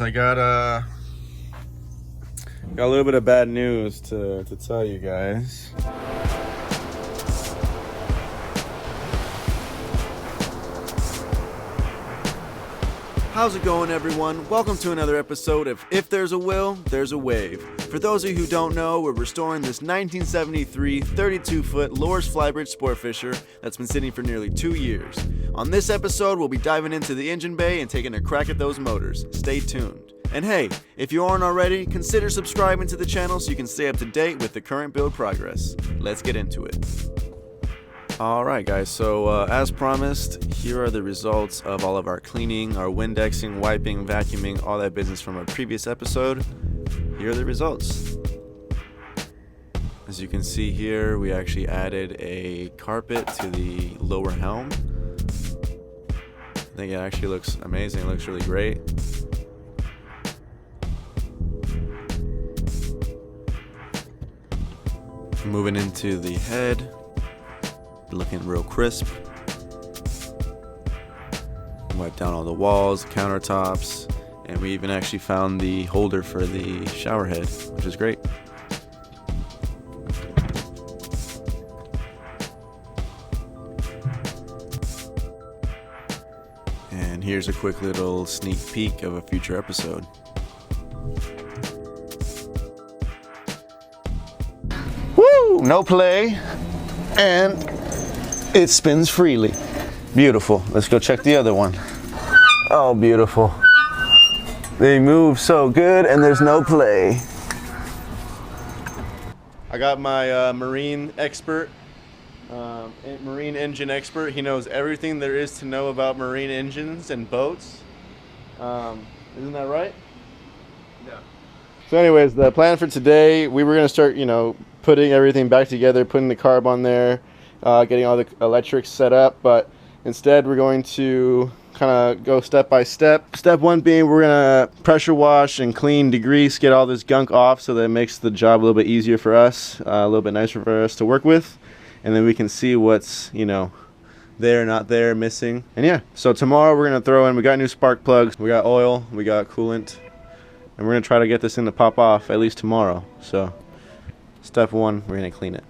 I got a little bit of bad news to tell you guys. How's it going, everyone? Welcome to another episode of If There's a Will, There's a Wave. For those of you who don't know, we're restoring this 1973 32-foot Luhrs flybridge sport fisher that's been sitting for nearly 2 years. On this episode, we'll be diving into the engine bay and taking a crack at those motors. Stay tuned. And hey, if you aren't already, consider subscribing to the channel so you can stay up to date with the current build progress. Let's get into it. Alright guys, so as promised, here are the results of all of our cleaning, our Windexing, wiping, vacuuming, all that business from our previous episode. Here are the results. As you can see here, we actually added a carpet to the lower helm. I think it actually looks amazing, it looks really great. Moving into the head. Looking real crisp. Wipe down all the walls, countertops, and we even actually found the holder for the shower head, which is great. And here's a quick little sneak peek of a future episode. Woo! No play. And it spins freely. Beautiful. Let's go check the other one. Oh, beautiful. They move so good and there's no play. I got my marine expert, marine engine expert. He knows everything there is to know about marine engines and boats. Isn't that right? Yeah. So anyways, the plan for today, we were going to start, putting everything back together, putting the carb on there, getting all the electrics set up, but instead we're going to kind of go step by step. Step one being we're going to pressure wash and clean, degrease, get all this gunk off so that it makes the job a little bit easier for us, a little bit nicer for us to work with, and then we can see what's, there, not there, missing. And yeah, so tomorrow we're going to throw in, we got new spark plugs, we got oil, we got coolant, and we're going to try to get this thing to pop off at least tomorrow. So step one, we're going to clean it.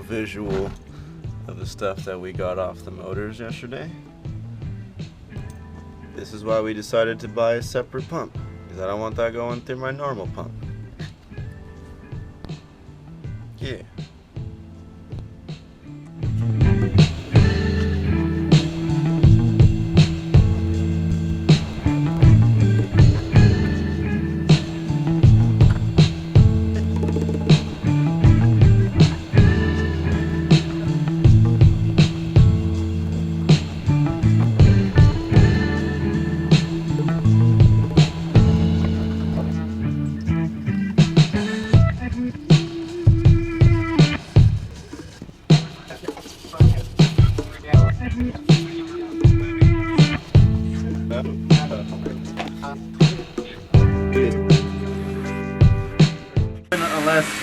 Visual of the stuff that we got off the motors yesterday. This is why we decided to buy a separate pump, because I don't want that going through my normal pump. Yeah.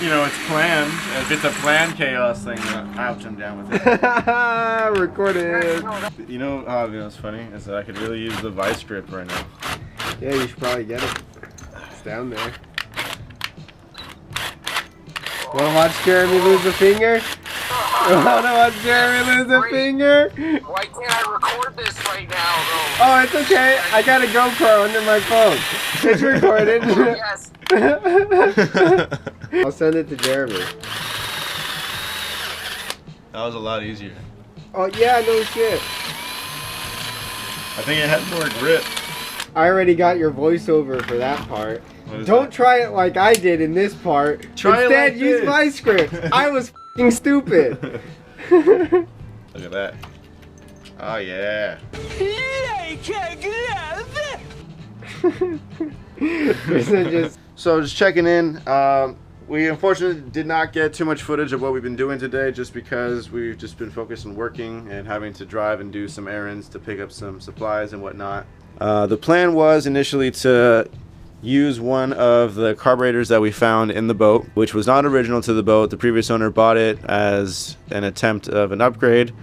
you know, it's planned. If it's a planned chaos thing, ouch, I'm down with it. Recorded. You know, it's funny is that I could really use the vice grip right now. Yeah, you should probably get it. It's down there. Wanna watch Jeremy lose a finger? Wanna watch Jeremy lose a finger? Why can't I record this right now, though? Oh, it's okay. I got a GoPro under my phone. It's recorded. Yes. I'll send it to Jeremy. That was a lot easier. Oh yeah, no shit. I think it had more grip. I already got your voiceover for that part. that? Don't try it like I did in this part. Try Instead, it like use this. my script. I was f***ing stupid. Look at that. Oh yeah. So just checking in. We unfortunately did not get too much footage of what we've been doing today just because we've just been focused on working and having to drive and do some errands to pick up some supplies and whatnot. The plan was initially to use one of the carburetors that we found in the boat, which was not original to the boat. The previous owner bought it as an attempt of an upgrade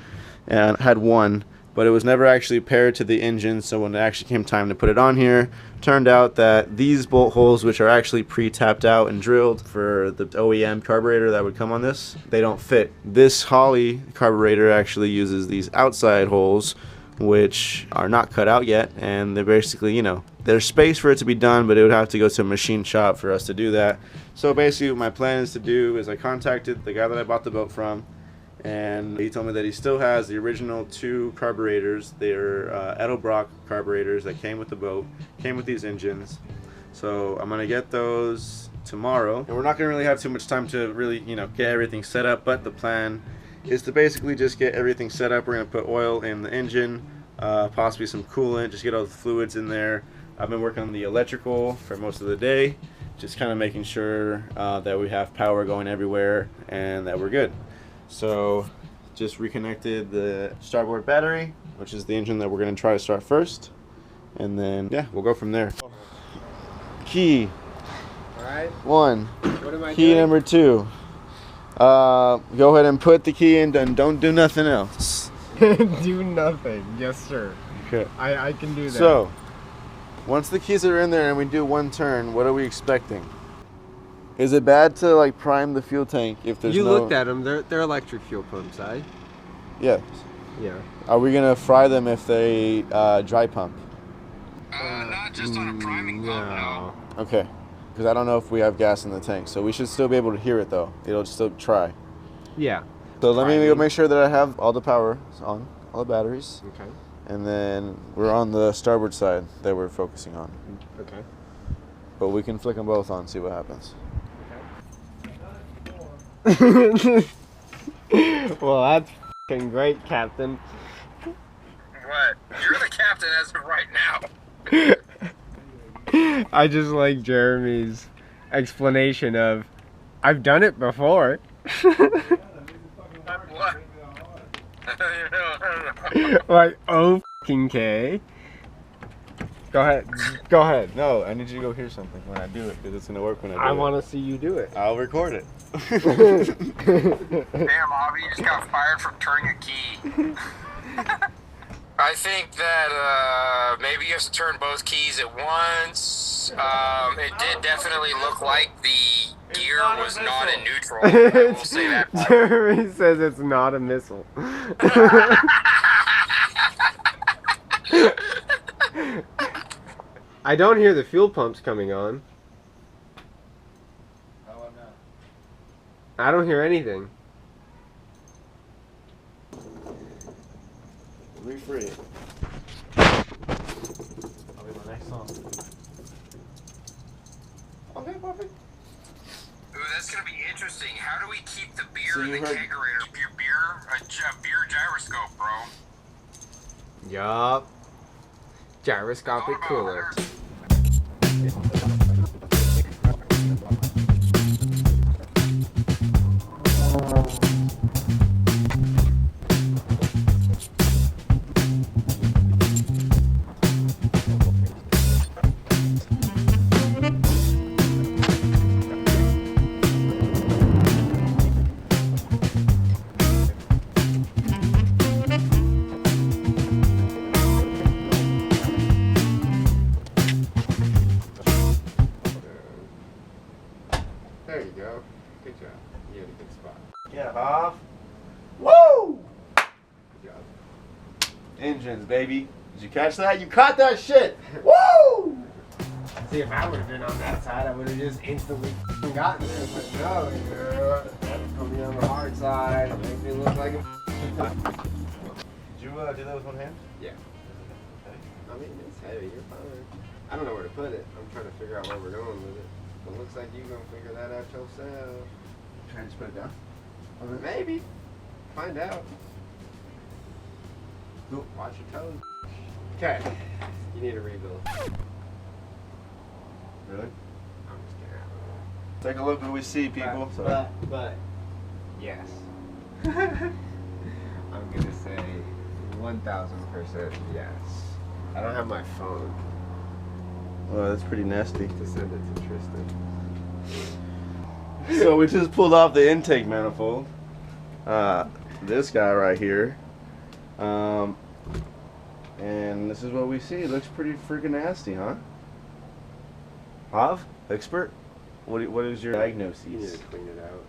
and had one, but it was never actually paired to the engine. So when it actually came time to put it on here, turned out that these bolt holes, which are actually pre-tapped out and drilled for the OEM carburetor that would come on this, they don't fit. This Holley carburetor actually uses these outside holes, which are not cut out yet, and they're basically, you know, there's space for it to be done, but it would have to go to a machine shop for us to do that. So basically what my plan is to do is I contacted the guy that I bought the boat from, and he told me that he still has the original 2 carburetors. They're Edelbrock carburetors that came with the boat, came with these engines. So I'm gonna get those tomorrow, and we're not gonna really have too much time to really, you know, get everything set up, but the plan is to basically just get everything set up. We're gonna put oil in the engine, possibly some coolant, just get all the fluids in there. I've been working on the electrical for most of the day, just kind of making sure that we have power going everywhere and that we're good. So just reconnected the starboard battery, which is the engine that we're going to try to start first, and then yeah, we'll go from there. Key Alright. 1, What am I key doing? number 2. Go ahead and put the key in and don't do nothing else. Do nothing. Yes, sir. Okay. I can do that. So once the keys are in there and we do one turn, what are we expecting? Is it bad to like prime the fuel tank if there's you no... looked at them. They're electric fuel pumps, eh? Yes. Yeah. Are we gonna fry them if they dry pump? Not just on a priming pump, no. Okay. Because I don't know if we have gas in the tank, so we should still be able to hear it though. It'll still try. Yeah. So let me go make sure that I have all the power on, all the batteries, Okay. and then we're on the starboard side that we're focusing on. Okay. But we can flick them both on, see what happens. Well, that's f***ing great, Captain. What? You're the captain as of right now. I just like Jeremy's explanation of, I've done it before. What? Like, oh f***ing K. Go ahead. Go ahead. No, I need you to go hear something when I do it, because it's going to work when I do it. I want to see you do it. I'll record it. Damn, Avi, you just got fired from turning a key. I think that maybe you have to turn both keys at once. It did definitely look like the gear was not in neutral. I will say that. Jeremy says it's not a missile. I don't hear the fuel pumps coming on. I don't hear anything. Refree it. I'll be my next song. Okay, perfect. Ooh, that's gonna be interesting. How do we keep the beer So in the you heard- kegerator? Keep your beer, a beer gyroscope, bro. Yup. Gyroscopic cooler. engines, baby. Did you catch that? You caught that shit! Woo! See, if I would have been on that side, I would have just instantly gotten there. But no, you know, that's put me on the hard side. Make me look like a. Did you do that with one hand? Yeah. I mean, it's heavy. You're fine. I don't know where to put it. I'm trying to figure out where we're going with it. But it looks like you're going to figure that out yourself. Trying to just put it down? Maybe. Find out. Watch your toes. Okay. You need a rebuild. Really? I'm just kidding. Take a look what we see, people. But yes. I'm gonna say 1,000% yes. I don't have my phone Oh, that's pretty nasty. to send it to Tristan. So we just pulled off the intake manifold. This guy right here. And this is what we see. It looks pretty freaking nasty, huh? Hav, expert, what is your You need diagnosis? to clean it out.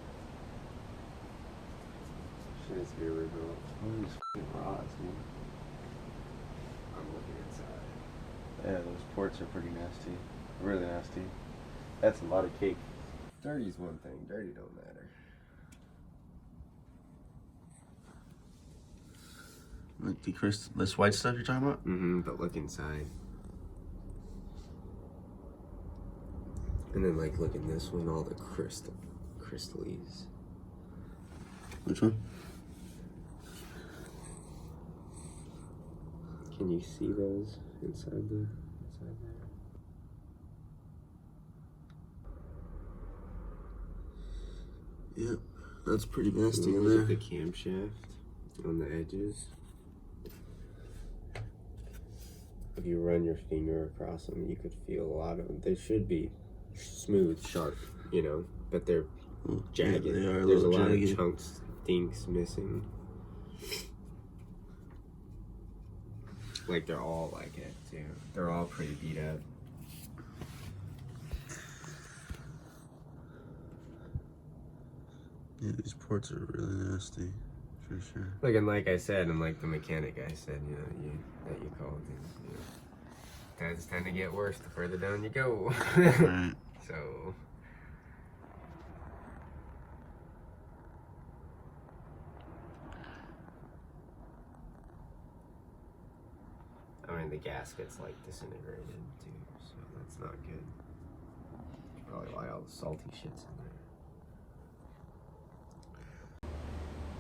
She needs to be rebuilt. Oh, these fucking rods, dude. I'm looking inside. Yeah, those ports are pretty nasty. Really nasty. That's a lot of cake. Dirty's one thing. Dirty don't matter. Like this white stuff you're talking about? Mm-hmm, but look inside. And then like look in this one, all the crystallese. Which one? Can you see those inside there? Yeah, that's pretty nasty in Look at there. the camshaft on the edges. If you run your finger across them, you could feel a lot of them. They should be smooth, sharp, you know, but they're jagged. Yeah, they are a There's a little lot jagged. of chunks, things missing. Like they're all like it too. They're all pretty beat up. Yeah, these ports are really nasty, for sure. Like and like I said, and like the mechanic guy said, you know, that you called, you know, guys tend to get worse the further down you go. Right. So. I mean, the gasket's like disintegrated too, so that's not good. That's probably why all the salty shit's in there.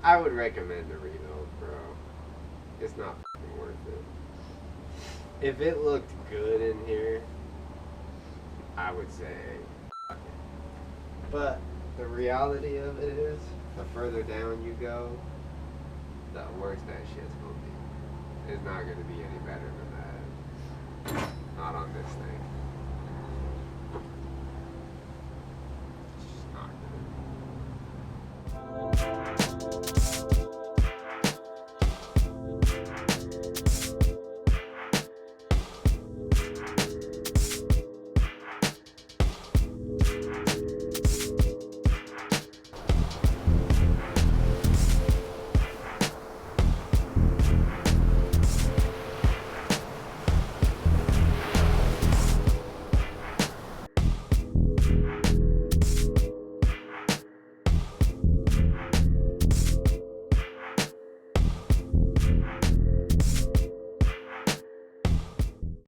I would recommend a rebuild, bro. It's not fucking worth it. If it looked good in here, I would say fuck it. But the reality of it is, the further down you go, the worse that shit's gonna be. It's not gonna be any better than